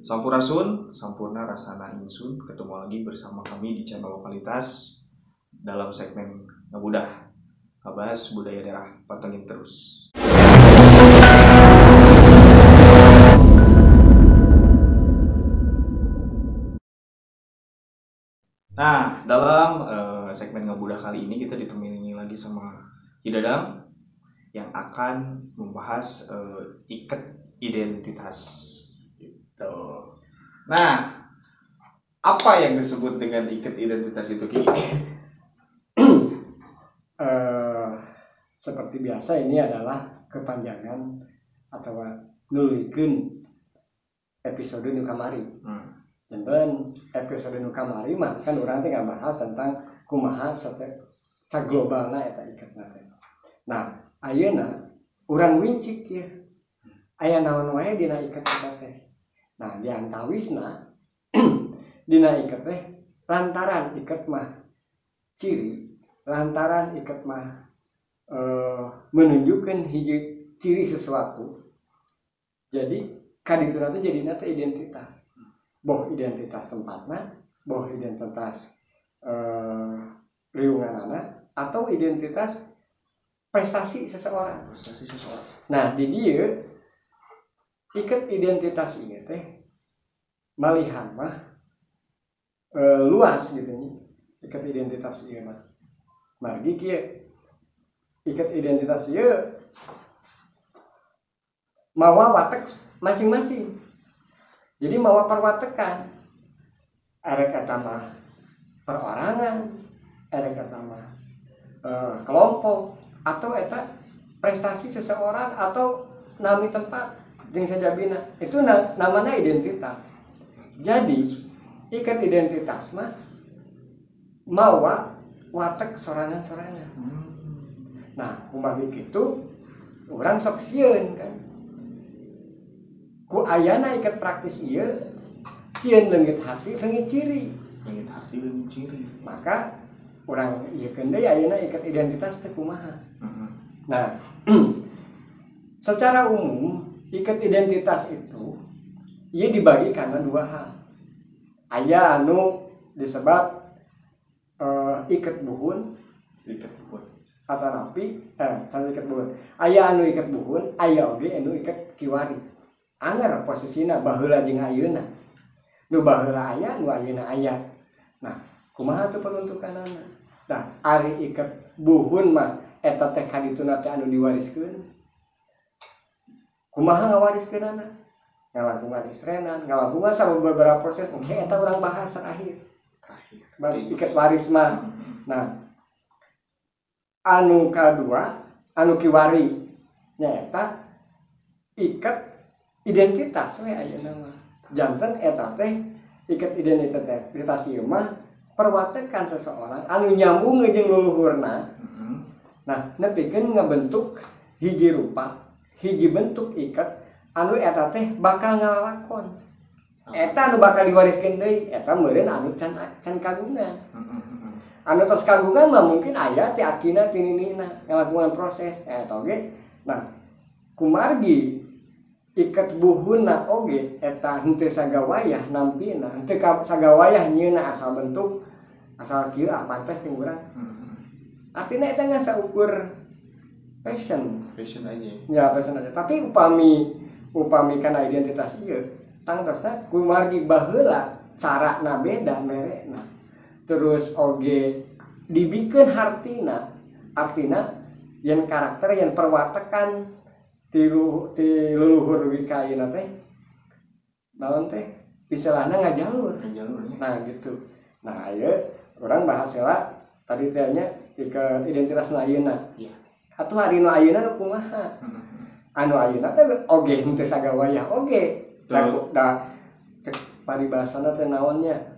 Sampurasun, sampurna rasana ingsun. Ketemu lagi bersama kami di channel Lokalitas dalam segmen Ngabudah, ngebahas budaya daerah. Pantengin terus. Nah, dalam segmen Ngabudah kali ini kita ditemani lagi sama Hidadang yang akan membahas ikat identitas. Gitu. Nah, apa yang disebut dengan ikat identitas itu, Ki? Seperti biasa ini adalah kepanjangan atau nulikeun episode nu kamari. Dan episode nu kamari mah kan urang teh ngabahas tentang kumaha saglobalna eta ikatna teh. Nah, ayeuna urang wincik ya. Aya naon wae dina ikat eta teh. Nah, diantawisna dina ikat teh lantaran ikat mah ciri, lantaran ikat mah menunjukkan hiji ciri sesuatu. Jadi kadituna teh jadina teh identitas. Boh identitas tempatna, boh identitas lingkunganana, atau identitas prestasi seseorang. Nah, di dieu ikat identitas ini teh malihan mah luas gitu nih. Ikat identitas ieu mah. Margi kieu ikat identitas ieu mawa watek masing-masing. Jadi mawa perwatekan. Erek eta mah perorangan, erek eta mah kelompok, atau eta prestasi seseorang atau nami tempat jeung sajabina. Itu namanya identitas. Jadi ikat identitas mah mawa watek sorangan-sorangan. Nah, umpami kitu urang sok sieun kan. Ku ayana ikat praktis ieu sieun leungit hati leungit ciri. Leungit hati leungit ciri. Maka urang ieukeun deui ayeuna ikat identitas teh kumaha. Nah, secara umum ikat identitas itu ieu dibagi karena dua hal. Aya anu disebut ikat buhun, atau napi sambil ikat buhun. Aya anu ikat buhun, aya oge anu ikat kiwari. Angger posisina baheula jeung ayeuna. Nu baheula aya, nu ayeuna aya. Nah, kumaha teu penentukanana? Nah, ari ikat buhun mah eta teh kadituna teh anu diwariskeun. Kumaha ngawariskeunana? Ngalangkungan isrenan, ngalangkungan sama beberapa proses. Engke eta urang bahas terakhir. Bari ikat waris mah. Nah, anu kadua, anu kiwari nyaeta ikat identitas we ayeuna mah. Janten eta teh ikat identitas ieu mah perwatekan seseorang anu nyambung jeung luluhurna. Nah, nepikeun ngabentuk hiji rupa, hiji bentuk ikat anu eta teh bakal ngalalakon. Eta anu bakal diwariskeun deui, eta meureun anu can kagungan. Anu tos kagungan mah mungkin aya ti akina ti ninina ngalakuan proses eta oge. Nah, kumargi ikat buhunna oge eta henteu sagawayah nampina, henteu sagawayah nyieuna asal bentuk, asal kieu pantes ting urang. Artina eta ngasa ukur passion aja. Ya, passion aja. Tapi upami kana identitas ieu tangtosna kumargi baheula carana beda merekna. Terus oge dibikeun artina yen karakter yen perwatekan ti leluhur wikaina teh naon teh istilahna ngajalur. Nah gitu. Nah ieu urang bahas heula tadi teh nya ikat identitas nu ayeuna. Iya. Atuh hari nu ayeuna nu kumaha? Anu ayeuna teh oge henteu sagawayah oge. Da cek paribasana teh naonnya?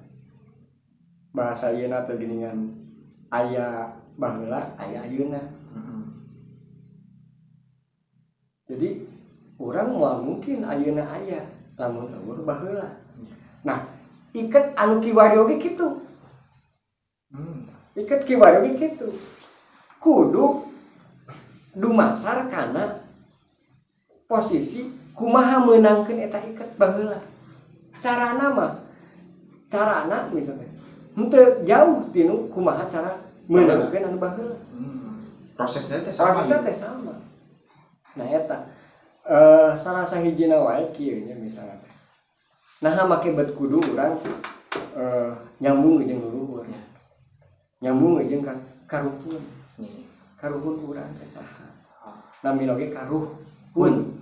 Bahasa ayeuna teh geuningan aya baheula, aya ayeuna. Jadi urang moal mungkin ayeuna aya, lamun eueuh baheula. Nah, ikat anu kiwari oge kitu. Ikat kiwari oge kitu. Kudu dumasar kana posisi kumaha meunangkeun eta ikat baheula. carana misalnya henteu jauh tinu kumaha cara meunangkeun anu baheula. Prosesnya teh sama. Nah eta salah sahijina wae kieu nya misalnya. Nah make bet kudu urang nyambung jeung luluhur. Nyambung jeung karuhun. Karuhun urang teh saha? Namina ge karuhun.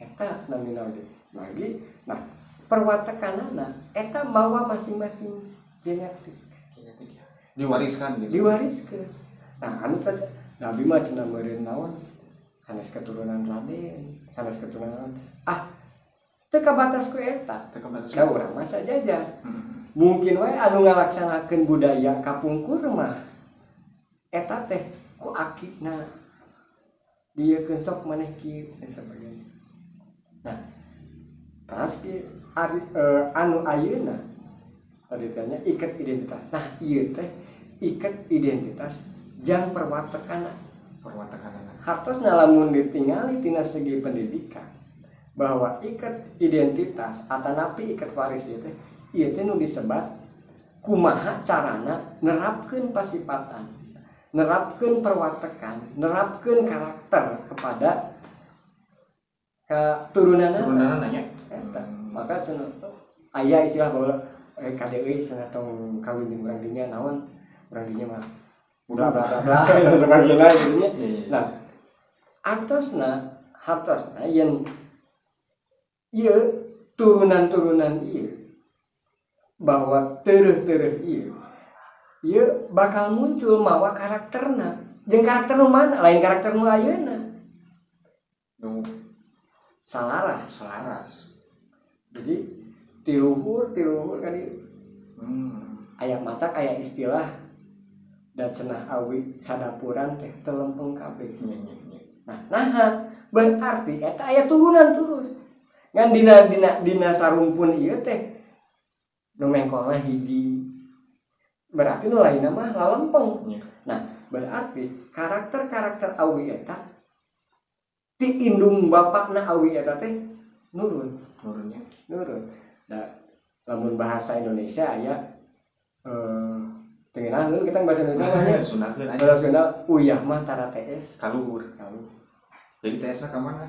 Eta namina ge. Lagi nah perwatakanana eta mawa masing-masing genetik. Diwariskan gitu. Diwariskeun. Nah anu teh Nabi mah cenah meureun naon? Sanes keturunan Raden, sanes keturunan teu kabatas ku eta. Da urang mah sajajar. Mungkin wae anu ngalaksanakeun budaya kapungkur mah eta teh ku akidna diekeun sok maneh kieu dan sebagainya. Nah, tas ki anu ayeuna tadi tanya ikat identitas. Nah, ieu teh ikat identitas jang perwatakanana. Hartosna lamun ditingali tina segi pendidikan bahwa ikat identitas atanapi ikat waris ieu teh ieu teh nu disebat kumaha carana nerapkeun pasipatan, nerapkeun perwatakan, nerapkeun karakter kepada keturunanana nya. Eta. Maka cenah aya istilah bahwa KDI cenah tong kawin jeung urang dinya naon? Urang dinya mah bla bla bla dan sebagainya gitu nya. Nah, hartosna yen ieu turunan-turunan ieu bahwa tereuh ieu bakal muncul mawa karakterna. Jeung karakter nu mana? Lain karakter nu ayeuna. Nu selaras. Jadi tiluhur kan ieu. Aya matak aya istilah da cenah awi sadapuran teh teu lempeng kabeh. Nah, berarti eta aya turunan terus. Ngan dina sarumpun ieu teh nu mengkolna hiji. Berarti nu lainna mah lalempeng. Nah, berarti karakter awi eta ti indung bapakna awi eta teh nurun. Nah, lamun bahasa Indonesia aya tengenaheun kita bahasa Indonesia mah sunahkeun aja. Sunah uyah mah tara TS kaluhur. Jadi TS-na ka mana?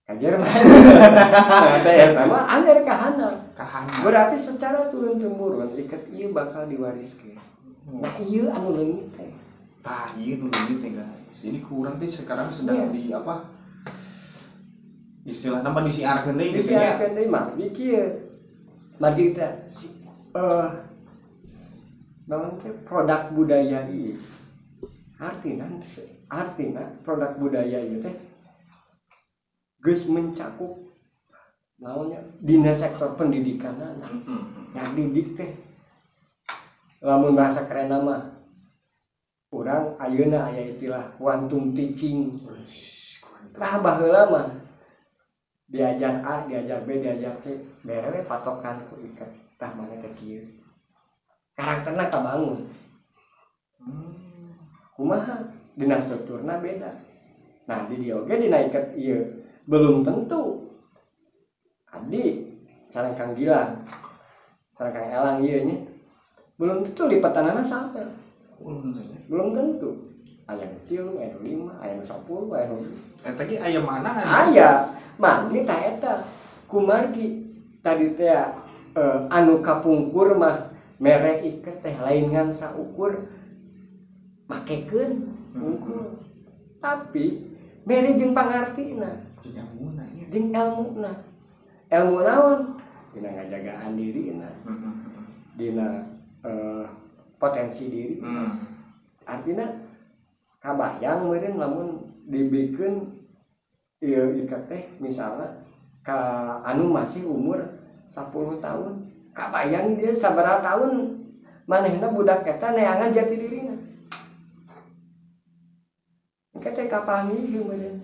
Ka Jerman. TS mah anger ka hana. Berarti secara turun-temurun ikat ieu bakal diwariskeun. Nah, ieu anu leungit teh. Tah, ieu nu leungit teh guys. Jadi kurang teh sekarang sedang di apa? Istilah nama disiarkeun deui gitu nya. Disiarkeun deui mah di kieu. Bagi teh naon teh produk budaya ieu. Artina produk budaya ieu teh geus mencakup naonnya dina sektor pendidikanana. Ngadidik teh lamun bahasa kerenna mah urang ayeuna aya istilah quantum teaching. Tah baheula mah diajar A, diajar B, diajar C, berewe patokan ku ikat. Tah mana teh kieu. Karakterna kabangun. Kumaha dina strukturna beda. Nah, di dieu ge dina ikat ieu belum tentu Adi sareng Kang Gilang, sareng Kang Elang ieu nya belum tentu lipatanana sama. Belum tentu. Aya kecil, aya 5, aya 10, aya 20. Eta ge aya mana? Aya. Mangni tah eta kumargi tadi teh anu kapungkur mah mere iket teh lain ngan saukur makekeun pungkur. Tapi mere jeung pangartina, jeung ilmuna. Ilmu naon? Dina ngajagaan dirina. Dina potensi diri. Artina kabayang meureun lamun dibikeun ieu iket teh misalna ka anu masih umur 10 tahun. Kabayang dia sabaraha tahun manehna budak eta neangan jati dirina. Engke teh kapanggih meureun.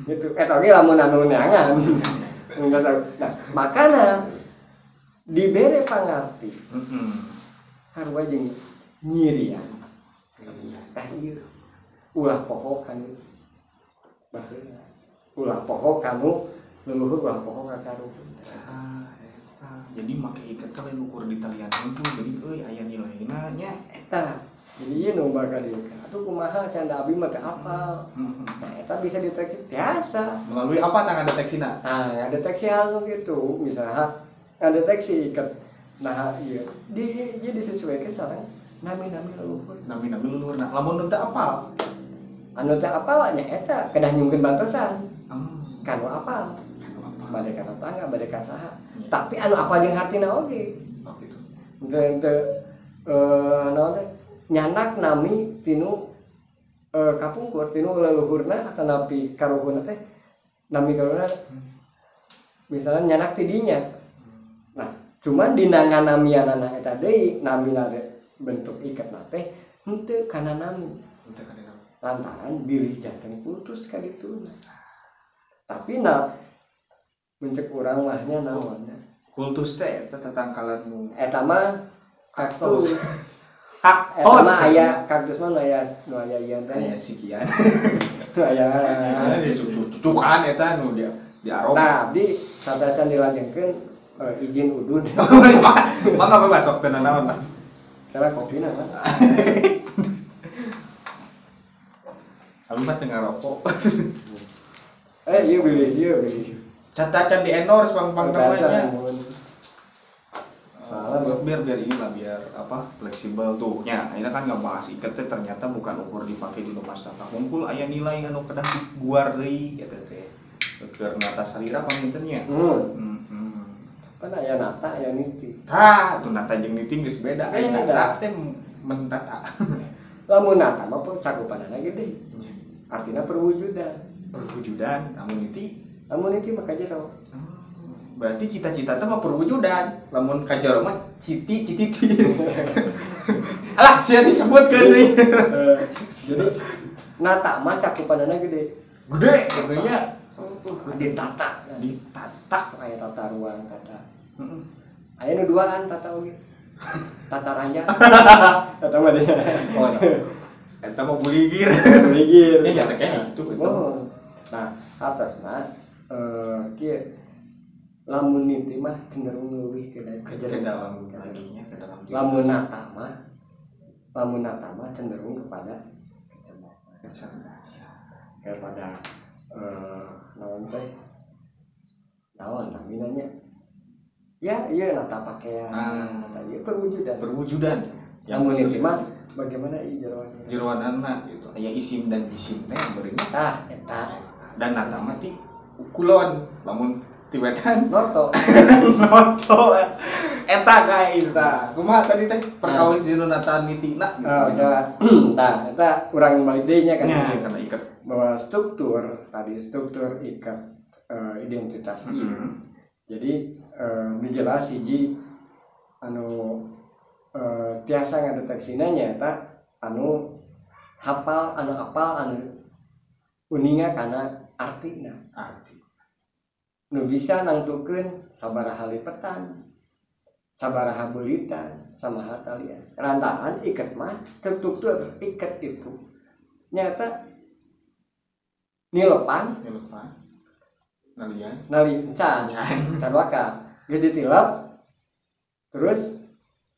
Gitu. Eta ge lamun anu neangan. Nah, makana dibere pangarti. Sarua jeung nyirian. Tah ieu ulah pokok kanu baheula. Ulah pokok kanu leluhur ulah pokok kakaruhun. Jadi make iket teh lain ukur di talian hungkul jadi aya nilaina nya Eta jadi ieu nu bakal dieu atuh kumaha canda abdi mah teh apal. Nah eta bisa deteksi biasa melalui apa tang deteksina. nah ngadeteksi hal nu kitu misalnya ngadeteksi iket nah ieu dia disesuaikan sareng nami-nami leluhur Nah lamun teu apal anu teh apal nya eta kedah nyungkeun bantosan kanu apal bade ka tetangga bade ka saha tapi anu apal jeung hartina oge gitu. teu naon teh nyanak nami tinu kapungkur tinu leluhurna atau napi karuhuna teh nami karuhuna misalnya nyanak ti dinya nah cuman dina nganamianana eta deui namina bentuk iketna teh henteu kana nami lantaran bilih janten putus ka dituna tapi mencek urang mahnya naonnya kultus teh eta tatangkalanmu eta mah kaktus kaktus eta mah aya kaktus mah aya nu aya ieu teh aya sikian aya cucukan eta nu dia diaroma nah abdi sadacan dilajengkeun izin udud mangga masuk teh naon tah cara kopina mah Abi mah teu ngarokok. Ieu beli. Can di endorse pang namanya. Salah biar ini lah biar apa fleksibel tuh. Nya, ayeuna kan ngebahas iket teh ternyata bukan ukur dipake di rumah tangga. Kumpul aya nilai anu kedah diguar deui eta teh. Keur nata salira paminten nya. Kan aya nata aya niti. Tah, tuh nata jeung niti geus beda. Aya nata teh mentata. Lamun nata mah cakupanana gede. Artinya perwujudan namun niti mah kajero berarti cita-cita teh mah perwujudan lamun kajero mah citi alah sia disebutkeun deui jadi nata mah cakupanana gede tentunya ditata aya tata ruang tata aya nu duaan tata oge tata raja tata mah deh eta mah buligir nya nya teh itu nah atasna kieu lamun niti mah cenderung leuwih ke dalam laginya ke dalam diri lamun nata mah cenderung kepada kecerdasan kepada naon teh naon namanya ya ieu nata pakaian nata ieu perwujudan lamun niti mah bagaimana jeroanana gitu aya isim dan jisim teh beureunya eta dan nata mah ti kulon lamun ti wetan noto eta guys tah kumaha tadi teh perkawis di nata nitina gitu tah eta urang balik deui nya kan karena ikat bahwa struktur ikat identitas jadi dijelas hiji anu tiasa ngadeteksina nyaeta anu apal anu uninga kana arti nu bisa nangtukeun sabaraha lipetan sabaraha beulitan samaha talian rantahan iket mah struktur iket itu nyata nilepan nali can waka geus ditilep terus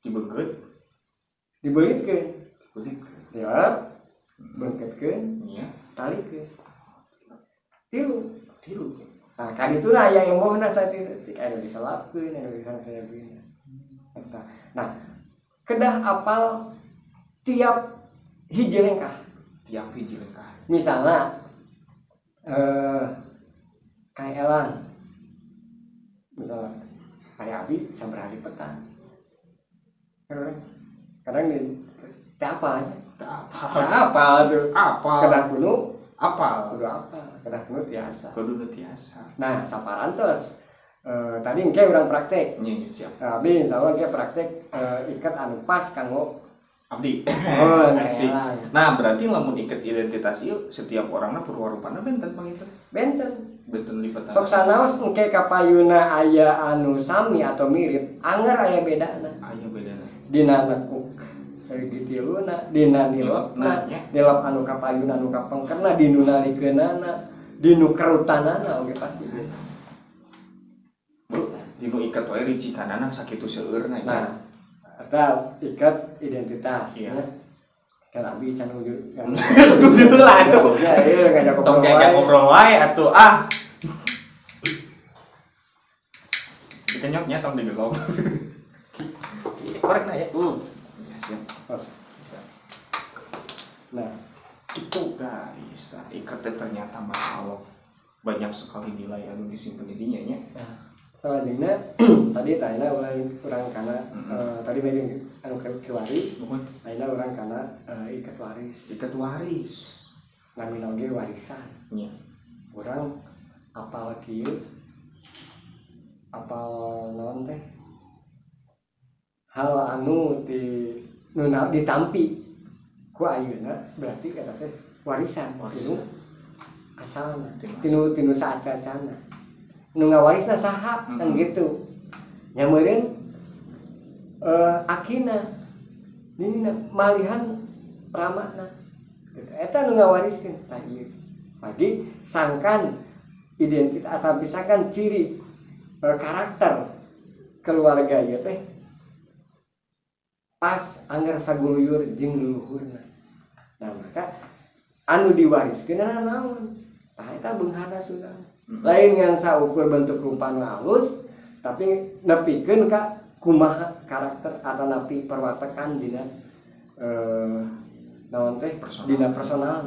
dibelitkeun tilep beungketkeun talikeun tilu nah kan itulah aya emohna saeutik anu diselapkeun anu disanseukeun nah kedah apal tiap hiji lengkah misalnya kayak elang misalnya kayak abi sabaraha lipetan kadang di apa tuh kedah kuno kedah kuno tiasa nah saparantos tadi engke urang praktek siap abi insyaallah engke praktek ikat anu pas kanggo abdi nah berarti lamun ikat identitas ieu setiap orangna purwarupana benten pangitu benten lipetan sok sanaos engke kapayuna aya anu sami atau mirip anger aya bedana dina nekuk saeugitiluna dina nilopna nilop anu kapayun anu kapengkerna dinu nalikeunana dinu kerutanana oge pasti ikat wae ricikanana sakitu seueurna nya. Nah, eta ikat identitas Iya. nya. Kan abi can ujug kan. Duh lah atuh. Ya, ieu ngajak Tong ngobrol diajak wae. ngobrol wae atuh ah. Dikenyotnya tong digelong. Korek na ya. Ya siap. Nah, Itu guys, ikat teh ternyata Masya Allah banyak sekali nilai anu disimpan di dinya nya. selanjutnya tadi tanya orang kana tadi meeting anu kiwari, Nuhun. ayeuna orang kana ikat waris. Ikat waris. Nami oge warisan. Nya. Urang apal kieu apal naon teh hal anu ditampi ku ayeuna berarti eta teh warisan tinu asalna tinu saacana nu ngawarisna saha kan gitu nya meureun akina nini malihan ramana gitu eta nu ngawariskeun tah ieu lagi sangkan identitas asal pisakan ciri karakter keluarga ieu teh pas anggar saguluyur jeung luluhurna. Nah, maka anu diwariskeun naon? Tah eta beunghana sudah. Lain ngan saukur bentuk rupana halus, tapi nepikeun ka kumaha karakter atau napi perwatekan dina naon teh dina personal.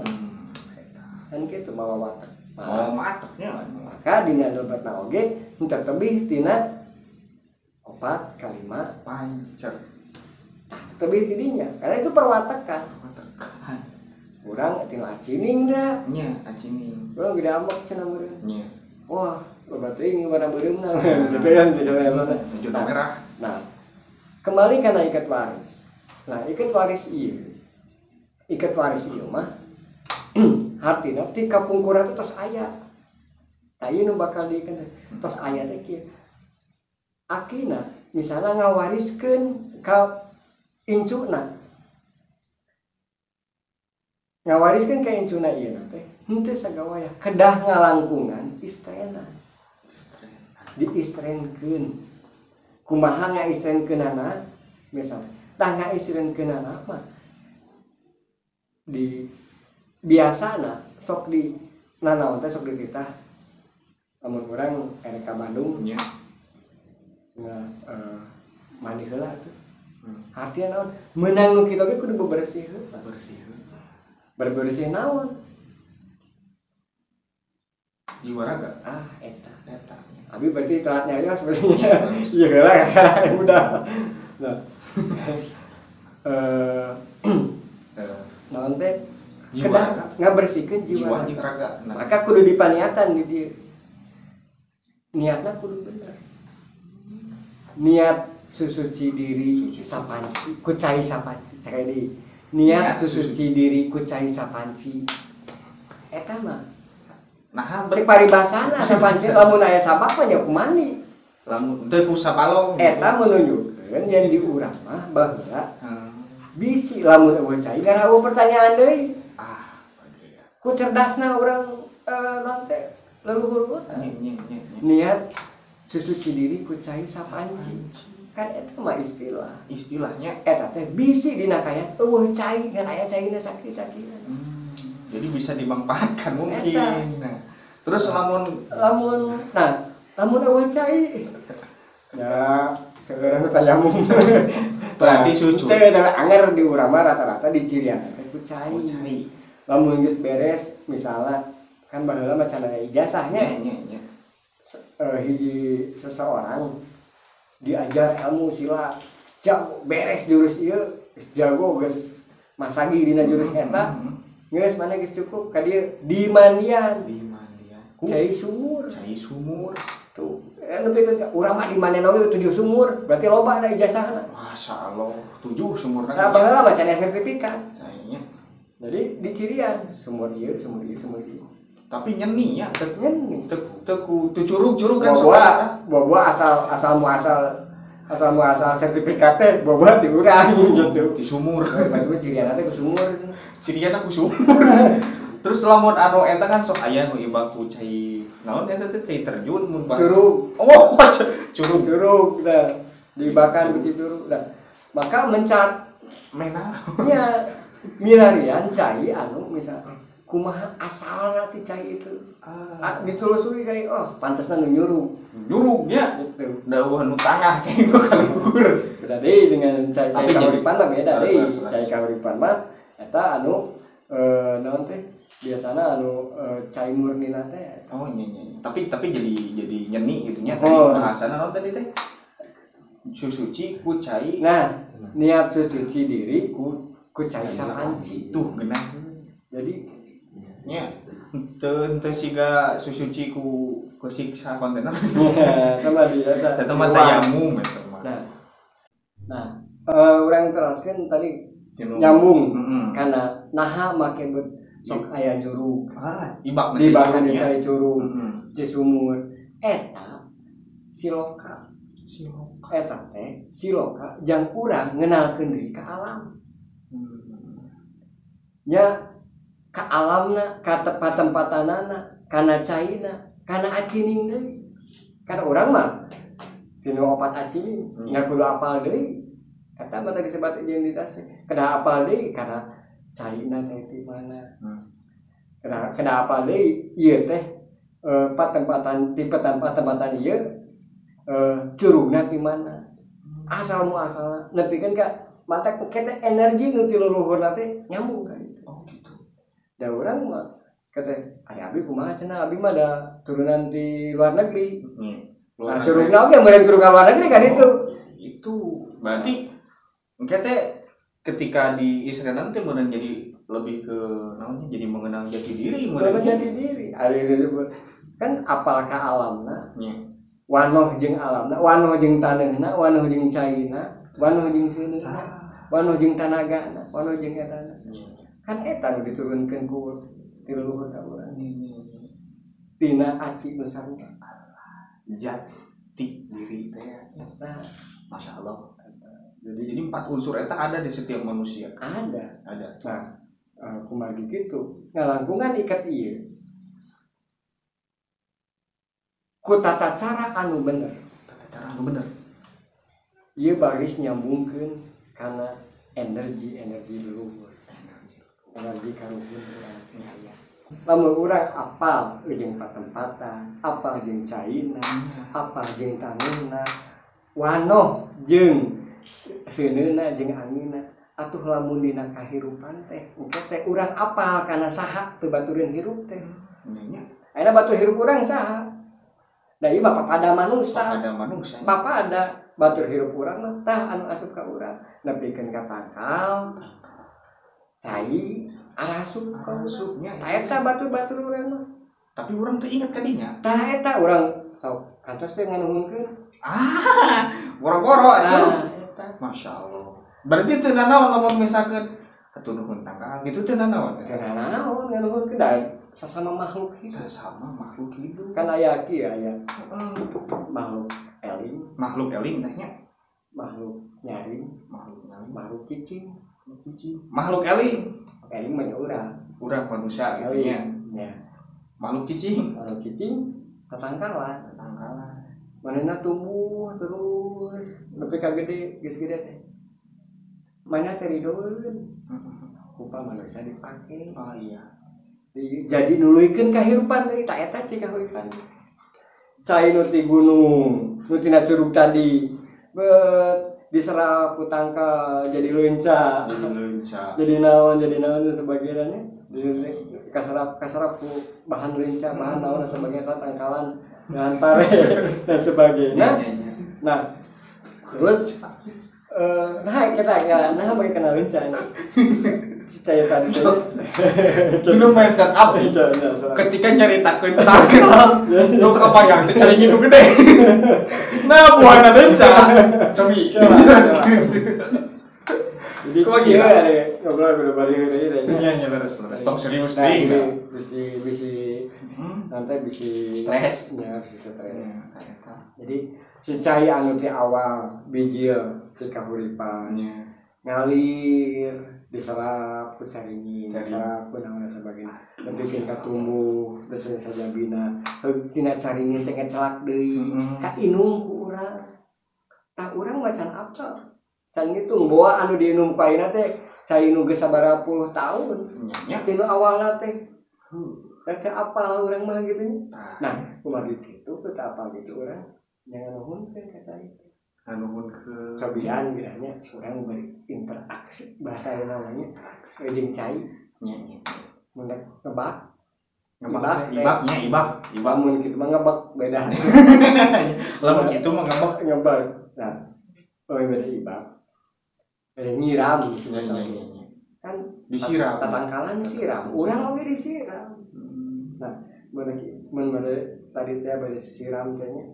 Kan kitu mawa watek. Oh, mateknya. Maka dina dompetna oge henteu tebih tina 4 ka 5 Pancer. tebih tidinya karena itu perwatekan. Tekan. Urang tina acining da. Nya, acining. Urang gede ambek cenah meureun. Nya. Wah, loba teuing warna beureumna. Gedean sih mana. Judul merah. Nah, kembali kana ikat waris. Nah, ikat waris ieu. Ikat waris ieu mah hartina ti kapungkurna teh tos aya. Tah ieu nu bakal diikeun tos aya teh kieu. Akina misalnya ngawariskeun ka incuna. Ngawariskeun ka incuna ieu teh henteu sagawaya kedah ngalangkungan istrena. Diistrenkeun. Kumaha ngaistrenkeunana? Misal, tah ngaistrenkeunana mah di biasana sok di nanaon teh sok di titah lamun urang erek ka Bandung Nya. cenah mandi heula tuh. Artian naon? Meunang nu kitu ge kudu bebersih heula. Bersih. Bebersih naon? Jiwa raga. Eta. Eta. Abi berarti telat nyari sebenarnya. Iya, Iya heula kakak udah. Nah. Naon teh? Kedah ngabersihkeun jiwa jeung raga. maka kudu dipaniatan di dieu. Niatna kudu bener. Niat susuci diri sapanci, ku cai sapanci. Sakali niat susuci diri ku cai sapanci. Eta mah Nah, cek paribasana sapanci lamun aya sabak mah nya kumandi. lamun teu ku sapalong. Eta menunjukkeun yang di urang mah baheula bisi lamun eueuh cai ngaraeuh pertanyaan deui. Ku cerdasna urang naon teh leluhur Nya. niat susuci diri ku cai sapanci. Kan eta mah Istilahnya eta teh bisi dina kaya eueuh cai ngan aya caina sakit-sakitan. jadi bisa dimanfaatkan mungkin. Eta. Nah, terus lamun lamun eueuh cai ya seurang tayamum berarti sujud. teh anger di urang mah rata-rata di cirian teh ku cai. Lamun geus beres misalnya kan baheula mah can aya ijazahnya. Nya. Hiji seseorang diajar ilmu sila jago beres jurus ieu geus jago geus masagi dina jurus eta geus mana geus cukup ka dieu dimandian cai sumur tuh lebih ke urang mah dimandian oge tujuh sumur berarti loba da ijazahna. Masya Allah 7 sumurna. Nah baheula mah can aya sertifikat Sayangnya. jadi dicirian sumur ieu. Tapi nyeni ya, Nyeni. teu curug-curug kan Buah asal muasal sertifikat teh buah di urang gitu. di sumur. Batu cirian teh ke sumur. Cirian aku sumur. Terus lamun anu eta kan sok aya nu ibaku cai naon eta teh cai terjun mun bahasa. Curug. Oh, curug dah dibakar biji curug dah maka mencat Mena. nya milarian cai anu misalnya kumaha asalna ti cai itu ditelusuri cai pantasna nu Nyurugnya gitu dawuh nu tangah cai bakal luhur. beda deui dengan cai kahuripan mah beda deui Terus. cai kahuripan mah eta anu naon teh biasana anu cai murnina teh Oh iya. Tapi jadi nyeni gitu nya Oh. tadi bahasana naon tadi teh? Susuci ku cai nah niat suci diri ku cai sapanci tuh genah. jadi Nya teu siga susuci ku siksa kontener. sama dia Eta mah tayamum eta mah. nah urang teraskeun tadi Tinu. nyambung Heeh. karena naha make bet sok aya jurug Ibak di bagan cai curug Heeh. di sumur eta siloka Siloka. eta teh siloka jang urang ngenalkeun deui ka alam nya ka alamna ka tempat-tempatanana kana caina kana acining deui kana urang mah tinu opat acining nya kudu apal deui eta mah tadi sebat identitas kada apal deui kana caina teh di mana kada apal deui ieu teh tempatan tipe tempatan ieu curugna di mana asal muasal nepikeun ka mata kita energi nu ti leluhurna teh nyambung ka ditu. Oh gitu. Da urang mah kata ari abi kumaha cenah abi mah da turunan di luar negeri. Nah curugna oge meureun curug ka luar negeri kan itu. Itu berarti engke teh ketika di Israel teh meureun jadi lebih ke naonnya jadi mengenal jati diri Mengenal jati diri. Ari disebut kan apal ka alamna. Nya. Wanoh jeung alamna, wanoh jeung taneuhna, wanoh jeung caina, wanoh jeung seuneuna, wanoh jeung tanagana, wanoh jeung etana. Kan eta nu diturunkeun ku ti leluhur ka urang. Tina aci nu sarua. Jati diri teh. Nah, Masya Allah. Jadi 4 unsur eta ada di setiap manusia. ada. Ada. Nah, kumaha kitu. Ngalangkungan ikat ieu. Ku tata cara anu bener. Tata cara anu bener. Ieu baris nyambungkeun kana energi leluhur. Energi kaluhur urang teh aya. Lamun urang apal jeung patempatan, apal jeung caina, apal jeung taneuhna, wanoh jeung seuneuna jeung anginna, atuh lamun dina kahirupan teh engke teh urang apal kana saha teu batureun hirup teh. Ayeuna batur hirup urang saha? Da ieu mah papada manusia. Papada batur hirup urang mah tah anu asup ka urang, nepikeun ka pangkal, cai, arasup ka urang. Tah eta batur-batur urang mah. Tapi urang teu ingat kadinya. Tah eta urang sok kantos teh nganuhunkeun. Boro-boro atuh. Eta. Masya Allah. Berarti teu nanaon lamun misalkeun atuh nuhun tanggal gitu teu nanaon. Teu nanaon nganuhunkeun da sasama makhluk hidup. Sesama makhluk hidup. Kan aya kieu aya makhluk eling, Makhluk eling teh nya. makhluk nyaring, Makhluk eling. makhluk cicing. Makhluk eling. Eling mah nya urang. Urang manusia gitu nya. Ya. Makhluk cicing. Makhluk cicing tatangkalan. Tanggalan. Manehna tumbuh terus nepi ka gede, geus gede teh. Mana teh ridoeun. Rupa manusia dipake. Oh iya. Jadi nuluykeun kahirupan deui tak eta cik kahirupan. Cai nu ti gunung, nu tina curug tadi. Diserap ku tangkal jadi leunca. Jadi naon dan sebagainya. Kasarap ku bahan leunca, bahan naon dan sebagainya tangkalan dan pare dan sebagainya. Nah, terus kita bagi kenal leunca. Cai tadi Gino mindset up ketika nyaritakeun target nu kabayang teh cari nu gede. Nah, buahna leunca. Cobi. Jadi kok ieu ada ngobrol kudu bari deui. Nya leres. Tong serius Nah, deui. bisi nanti bisi Stres. Ya, bisi stres. Jadi si cai anu ti awal bijil si kahuripan ngalir diserap ku caringin, diserap ku naon sabagina. Nepikeun ka tumbuh, deseuh saja bina. Cina caringin teh ngecelak deui. Ka inung ku urang urang. Tah urang macan apa? Can ngitung bawa anu diinum ku ayeuna teh cai nu geus sabaraha puluh tahun. Nya. Tinu awalna teh. Teh apal urang mah gitu. Nah, kumaha kitu kita apal gitu urang. Jangan nuhunkeun ka cai. Nuhun ke Cobian bilangnya urang berinteraksi bahasa namanya jeung cai. Nya. Mun ngebak ibak. Lamun kitu mah ngebak beda. Lamun kitu mah ngebak. Nah, beda ibak. Beda nyiram sebenarnya. Kan disiram. Tatangkalan siram, urang oge disiram. Nah, mun tadi teh bade siram teh nya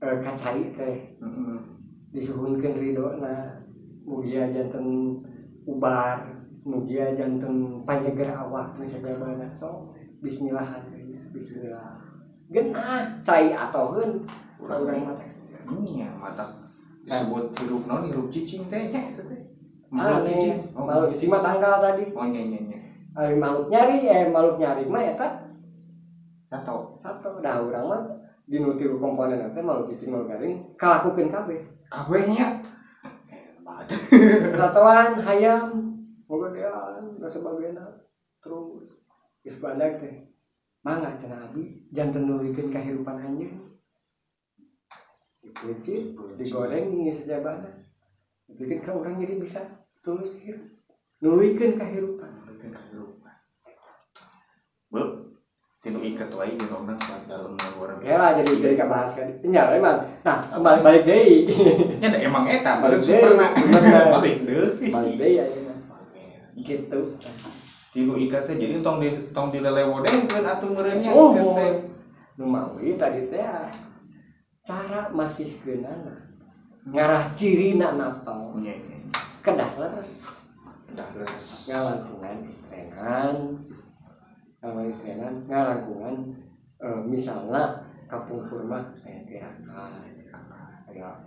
kacai teh. Disuhunkeun ridona. Mugia janten ubar, mugia janten panjeger awak nu sagabana. So, bismillah teh. Bismillah. Geunah cai atoheun urang mah teh. Nya mata disebut hirup naon hirup cicing teh nya eta teh. Makhluk cicing. Makhluk cicing mah tangkal tadi. Oh nya. Ari makhluk nyari mah eta satu dah urang mah dinu tilu komponen teh makhluk cicing makhluk garing kalakukeun kabeh nya hebat. Satuan hayam ngogedean da sabagena terus geus bandag teh mangga cenah abi janten nulikeun kahirupan anjeun dipeucit digoreng geus sajabana bikin ka urang jadi bisa tulus hirup nulikeun kahirupan. Bu, tinu ikat wae di orang dalam luar biasa. Ya lah jadi kabahas kan. Nya emang. Nah, balik deui. Nya da emang eta balik superna. Balik deui ayeuna. Gitu. Tinu ikat teh jadi tong dilelewodengkeun atuh meureunnya ikat teh. Nu mawi tadi teh cara masihkeunana. Ngarah cirina napal. Kedah leres. Ngalangkungan istrenan ngalangkungan misalnya kapungkur mah aya tirakat aya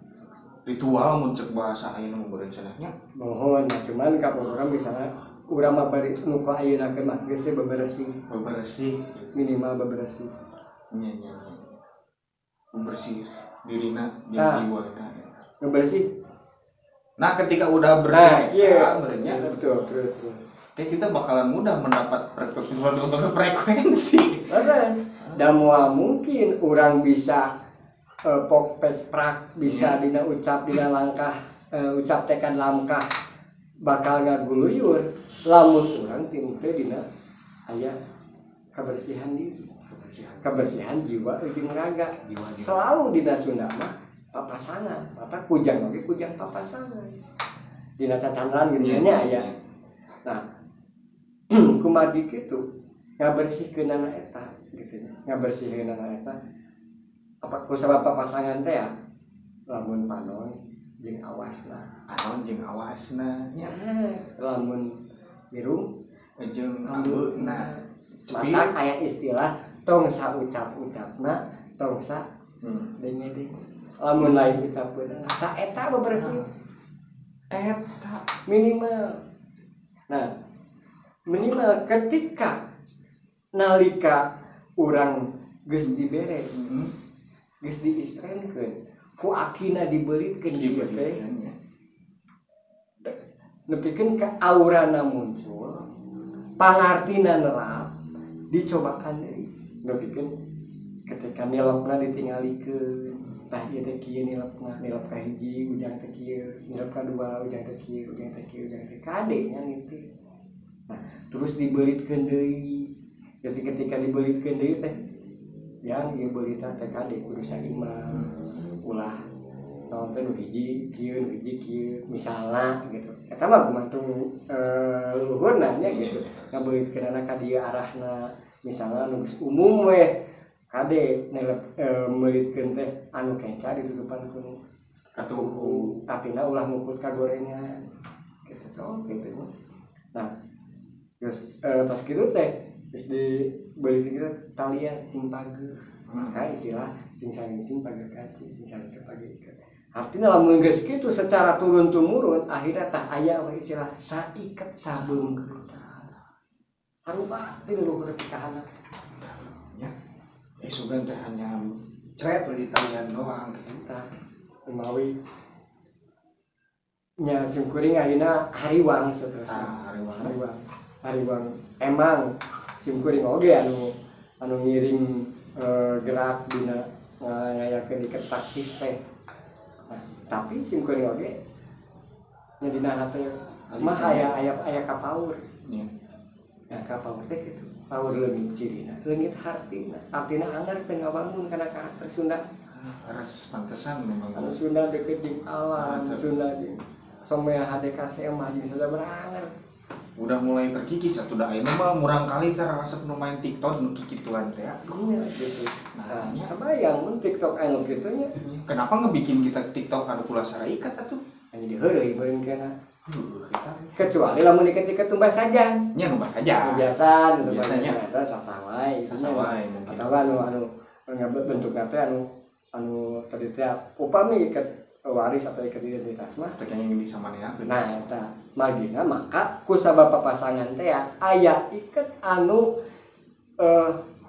ritual mun ceuk bahasa ayeuna mah beureun cenahnya mohon cuman kapungkur misalnya urang mah bari nu ka ayeuna ke mah geus bebersih minimal bebersih nya membersih dirina jeung jiwana ngebersih. Nah, ketika udah bersih, benernya betul terus. Kayak kita bakalan mudah mendapat frekuensi. Terus, dan mungkin orang bisa pokpet prak bisa dina ucap dina langkah ucap tekan langkah bakal ngaguluyur lamun orang tim teh dina aya kebersihan diri, kebersihan jiwa jeung raga. Selalu dina Sunda mah papasangan, mata kujang lagi kujang papasangan. Dina cacandan gitu nya aya. Nah, kumadi kitu ngabersihkeun anak eta gitu nya. Ngabersihkeun anak eta apa ku sabab papasangan teh ya lamun panon jeung awasna. Nya lamun mirung jeung ambeuna. Mata aya istilah tong saucap-ucapna tong sa denge-denge. Lamun lain ucapeun ta eta bebersih eta minimal. Nah, minimal ketika nalika urang geus dibere geus diistrenkeun ku akina dibeuritkeun ieu teh nepikeun ka aurana muncul pangartina nerap dicobaan deui nepikeun ketika nilapna ditinggalikeun. Tah ieu teh kieu nilap ka hiji ujang teh kieu, nilap ka dua ujang teh kieu, ujang teh kade nya gitu. Nah, terus dibeuritkeun deui. Jadi ketika dibeuritkeun deui teh yang ieu beurita teh kade kudu saimbang. Ulah naon teh nu hiji kieu misalna gitu. Eta mah gumantung luhurna nya gitu. Ngabeuritkeun ka dieu arahna misalna nu umum we kade melitkeun teh anu kenca ditutupan ku katuhu atina ulah ngukut ka gorengan gitu so gitu. Nah terus pas kitu teh geus dibeuritkeun talian cing pager maka istilah cing saling pager kaci cing saling pager ieu artina lamun geus kitu secara turun tumurun akhirnya tah aya we istilah saiket sabeungkeut sarupa ti luhur pikahanna sugan teh hanya cret di talian doang gitu. Tah mawi nya simkuring ayeuna hariwang saterusna. Hariwang emang simkuring oge anu ngiring gerak dina ngayakeun iket taktis teh. Nah, tapi simkuring oge nya dina teh mah aya kapaur. Nya. Ya kapaur teh kitu. Paur leungit cirina, leungit hartina. Artina anggar teh ngabangun kana karakter Sunda. Ras pantesan memang. Anu Sunda deukeut jeung alam, Sunda jeung somea HDKC mah jeung sada berangar. Udah mulai terkikis atuh da ayeuna mah murang kali cara resep nu main TikTok nu kikituan teh. Iya gitu. Nah, nya kebayang mun TikTok anu kitu nya. Kenapa ngebikin kita TikTok anu kula saraikat atuh? Anu diheureuy beureun kana. Kita Kecuali lamun iket-iket tumbas saja. nya nu saja. Biasa Biasanya eta sasawai. Sasawai mungkin. Atawa anu bentukna teh anu tadi teh upami iket waris atau iket identitas mah teh yang bisa maneakeun. nah eta margina maka ku sabab pasangan teh aya iket anu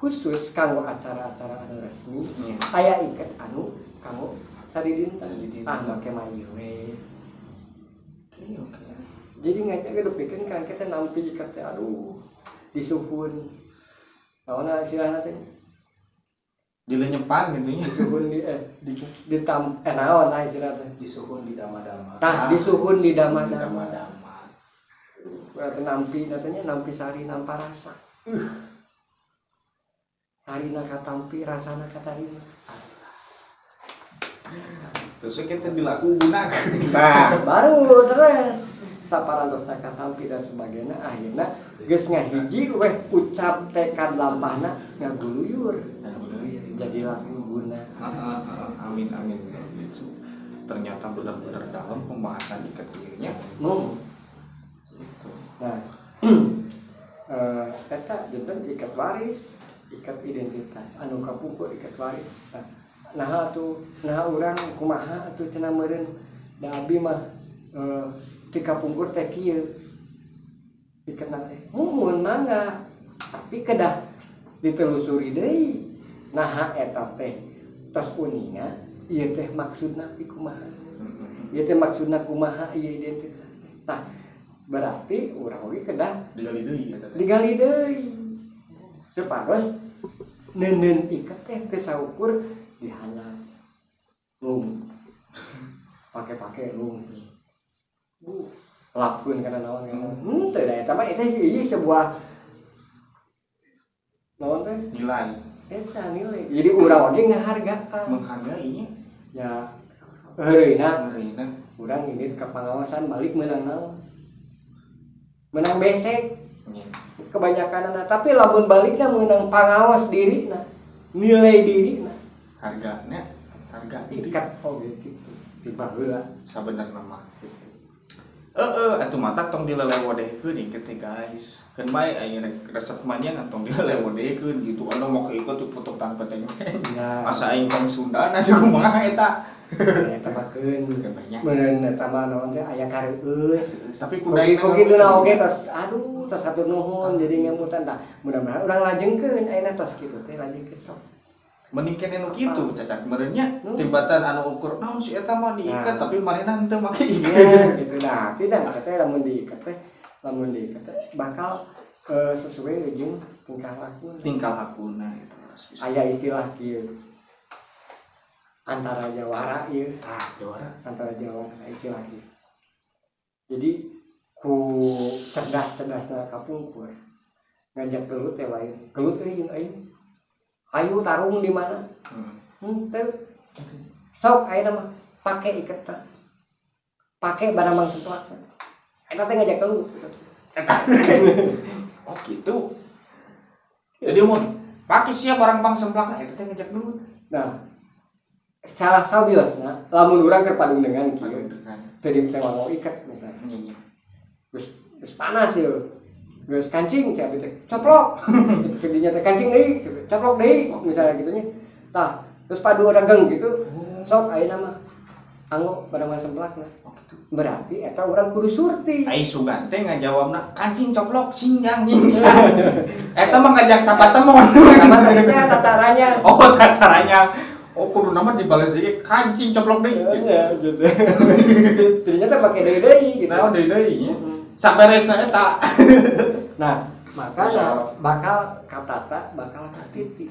khusus kanggo acara-acara anu resmi aya iket anu kanggo sadidinten make mayu we oke jadi ngajak geus pikeun kan kita nampi iket teh aduh disuhun naonna istilahna teh dilenyepan gitu nya disuhun di naon istilahna disuhun di dama-dama. Tah disuhun di dama-dama. Berarti nampi katanya nampi sarina parasa. Sarina katampi rasana katarina. Terus kita dilaku gunakan. Nah, baru terus saparantosna katampi dan sebagainya akhirnya geus ngahiji weh ucap tekad lampahna ngaguluyur. Jadi laku guna. Amin. Gitu. Ternyata benar-benar dalam pembahasan ikat dirinya. Gitu. Nah, eta janten ikat waris, ikat identitas, anu kapungkur ikat waris. Nah urang kumaha atuh cenah meureun da abdi mah ti kapungkur teh kieu. Ikatna teh muhun mangga, tapi kedah ditelusuri deui. Nah eta teh tos uninga ieu teh maksudna kumaha. Ieu teh maksudna kumaha ieu identitas teh. Tah berarti urang oge kedah digali deui. Supados neuneun iket teh teu saukur dihandap. Lung. Pake lung. Bu, lapkeun kana naon kana. Teu da eta mah eta ieu sebuah naon teh? Nilai. Eta nilai. Jadi urang oge ngahargaan. Menghargainya. Ya heureuna Heureuna urang ini ke pengawasan balik menang naon? Menang besek. Kebanyakan anak tapi lamun baliknya menang pengawas diri nilai diri harga ikat gitu tiba heula sabenerna mah atuh mata tong dilelewodehkeun ieu teh guys keun bae aya resep manya tong dilelewodehkeun gitu anu mau keikut putuk tang peteng asa aing tong Sunda atuh kumaha eta eta makeun meureun eta mah naon teh aya kareueus tapi kudaina kukituna oge tos aduh tos hatur nuhun jadi ngemutan tah mudah-mudahan urang lajengkeun ayeuna tos kitu teh lajengkeun sok mending kene nu kitu cacat meureun nya tibatan anu ukur naon si eta mah diikat tapi manehna henteu make ikat gitu nah tidak teh lamun diikat teh bakal sesuai jeung tingkah lakuna eta aya istilah kieu antara jawara ieu antara jawara istilah ieu jadi ku cerdas-cerdasna kapungkur ngajak gelut teh lain gelut jeung aing ayo tarung di mana teu sok ayeuna mah pake iketna pake barang semplak eta teh ngajak gelut oh gitu jadi mun pake sia barang pang semplak eta teh ngajak gelut nah secara sabiosna lamun urang keur padung dengan kieu teu di teh mau iket misalnya geus panas yeuh geus kancing cak teh coplok dinya teh kancing deui coplok deui misalnya kitu nya tah terus padu rageng gitu sok ayeuna mah anggo barang semplakna berarti eta urang kudu surti ai sugan teh ngajawabna kancing coplok sinjang nyingsan eta mah ngajak sapatemon sama teh tatarannya oh tatarannya Oh, kudu nama dibales ieu kancing coplok deui. Ya, gitu. Jadinya teh make deui gitu. Nah, deui nya. Saberesna eta. Nah, makanya bakal katata bakal katiti.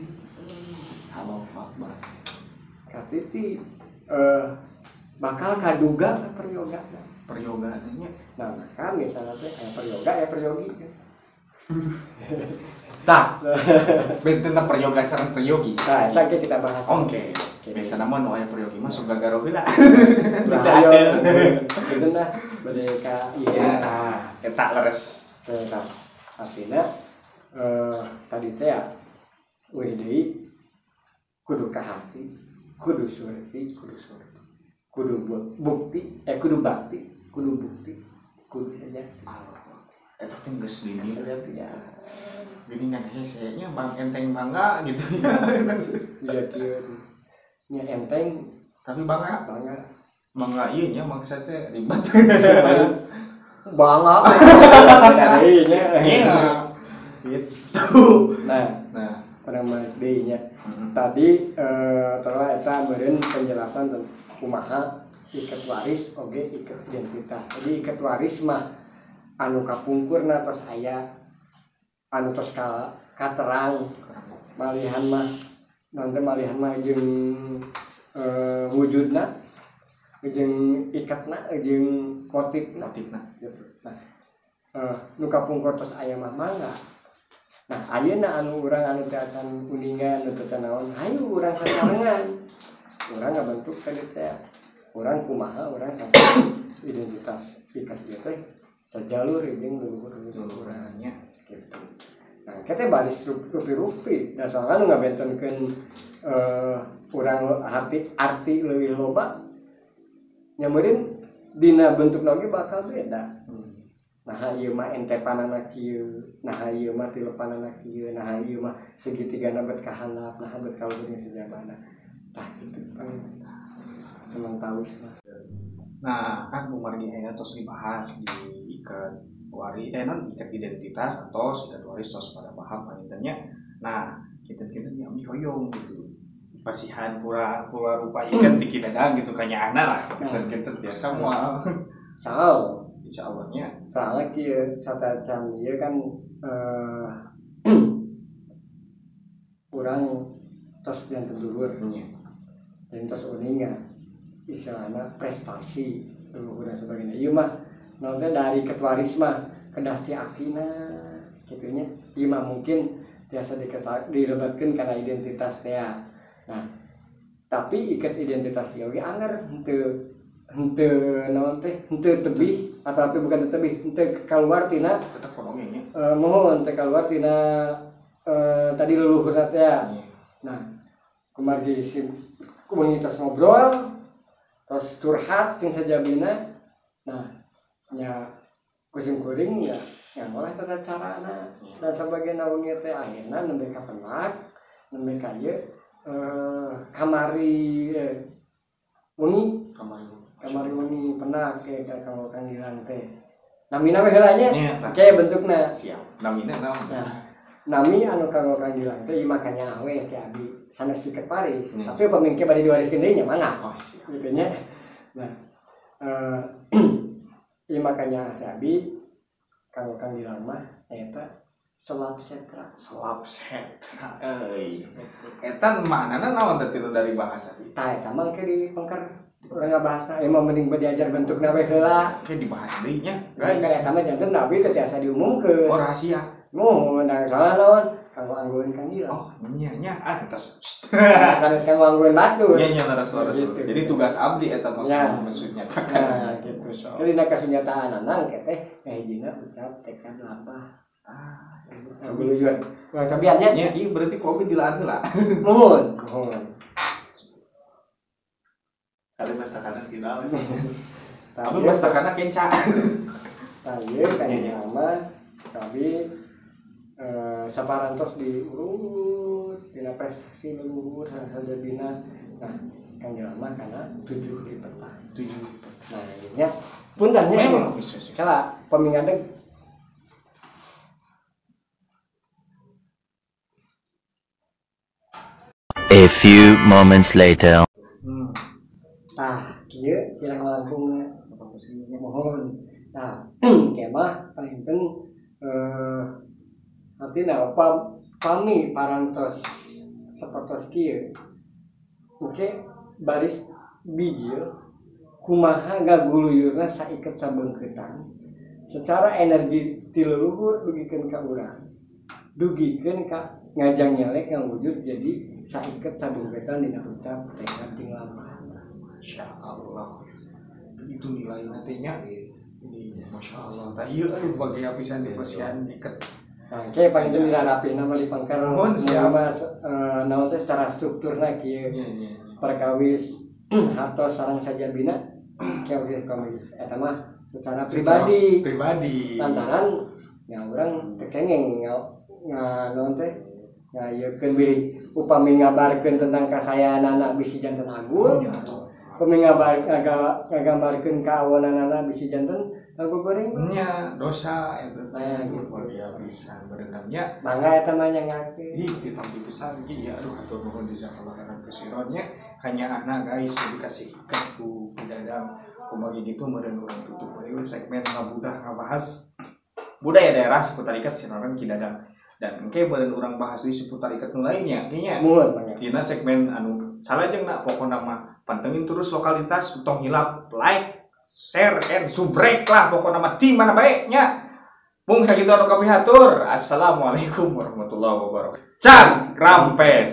Halo, Pak. Katiti bakal kaduga peryoga. Peryoga nya. Nah, maka misalnya teh peryoga peryogi. Tak. Benten peryoga sareng peryogi. Nah, eta kita bahas. Oke. Biasana mah nu aya peryogi mah sok gagaro heula. Kita itu nah bade ka ieu Nah, eta leres. tetap artinya tadi teh ya weh deui kudu ka hati, kudu surti, kudu bukti, kudu bakti, kudu bukti, kudu saja. Eta teh geus dini. Sejatinya. Jadi ngan hesenya bang enteng bangga gitu. Iya kieu. Nya enteng Tapi bangga bangga ieu nya maksud teh ribet. bangga. Dari nya. Iya. Gitu. Nah, pada deui nya. Tadi telah eta meureun penjelasan tentang kumaha iket waris oge iket identitas. Jadi iket waris mah anu kapungkurna tos aya anu tos katerang malihan mah nonton malihan mah jeung wujudna jeung ikatna jeung motifna gitu. Nah nu kapungkur tos aya mah mangga. Nah ayeuna anu urang anu teh acan kuningan anu teh naon hayu urang sasarengan urang ngabentuk tadi teh urang kumaha urang sampai identitas ikat ieu teh sajalur jeung luhur urangnya gitu. Nah kita baris rupi-rupi dan soalnya nu ngabentenkeun urang arti leuwih loba nya meureun dina bentukna oge bakal beda. Nah ieu mah entepanana kieu, nah ieu mah tilepanana kieu, nah ieu mah segitigana bet ka handap, nah bet ka luhur sejabana. Tah kitu sementawis mah. Nah, kan bumargi aya tos dibahas di ikat ikat identitas atau ikat waris tos pada paham panitanya. Nah, kita nya abdi hoyong gitu. Pasihan pura rupa ikat ti Dadang gitu kanya ana lah. Dan kita biasa moal. Saal Insyaallah nya. Salah kieu satacam ieu kan urang tos janten dulur nya. Dan tos uningan istilahna prestasi luhur dan sebagainya. Ieu mah naon teh dari ketwaris mah kedah ti akina kitu nya. Ieu mah mungkin biasa dilebatkeun kana identitas teh. Nah, tapi ikat identitas ieu ge anger henteu naon teh henteu tebih atau tapi bukan tebih henteu kaluar tina Tetep konomnya. mohon teh kaluar tina tadi leluhurna teh. Nah, kumargi komunitas ngobrol terus curhat cing sajabina. Nah nya kusim kuring ya yang oleh tata carana dan sebagainya wengi teh akhirna nembe ka penak nembe ka ieu kamari wengi penak ke kalau Kang Gilang teh namina we heula nya ke bentukna siap namina naon. Nah nami anu kanggo Kang Gilang teh ieu makanya we ke abdi sanes siket paris tapi pamingke bade diwariskeun deui nya mangga gitu nya. Nah ieu makanya abi kanggo Kang Gilang mah eta selap setra Eta manana naon teh dari bahasa ieu tah eta mah ke di pengker urang ngabahasna ieu mah mending diajar bentukna we heula ke dibahas deui nya guys. Eta mah janten nabi teh tiasa diumumkeun oh rahasia mun da salah naon kanggo anggoeun Kang Gilang. Oh nya entos sanes kanggo anggoeun batur nya laras jadi tugas abdi eta mah maksudnya nah gitu jadi dina kasunyataan anang teh hijina ucap tekad labah beluyur urang cobian nya ieu berarti kopi dilaan heula mohon kali mastakana final tapi mastakana kenca ieu kayaknya mah tapi saparantos diurut dina prestasi leluhur saja bina. Nah Kang Gilang mah kana 7 lipetan. Nah nya punten nya salah pemingadeg A few moments later. Tah kieu kirang langkungna seperti sih mohon. Nah kemah palinten artina pami parantos sapertos kieu oke baris bijil kumaha gaguluyurna saiket sabeungkeutan secara energi ti leluhur dugikeun ka urang dugikeun ka ngajang nyelek ngawujud jadi saiket sabeungkeutan dina ucap tekad ting lampah. Masya Allah itu nilai nantinya ini Masya Allah tak iya bagi apisan di pasian ikat. Oke, paling itu dirarapi nama di pangkar Mohon siap. Namun itu secara strukturna kieu perkawis hartos sareng saja bina kieu komis eta mah secara pribadi lantaran yang urang teu kengeng naon teh ngayeukkeun biri upami ngabarkeun tentang kasayanana bisi janten agung upami ngagambarkeun kaawananana bisi janten aku goreng nya dosa eta nah gitu bisa berenangnya mangga eta mah nyangake ditampi pisan ieu ya aduh hatur nuhun jazakallahu khairan kasironnya hanya anak guys dikasih ikan ku dadang kumaha gitu meureun urang tutup we segmen ngabudah ngabahas budaya daerah seputar ikat sinaran ki dadang dan engke meureun urang bahas di seputar ikat nu lainnya nya muhun mangga dina segmen anu salajengna pokona mah pantengin terus lokalitas utong hilap like share and subrek lah pokoknya mah di mana baiknya mung sakitu anu kapihatur assalamualaikum warahmatullahi wabarakatuh can rampes.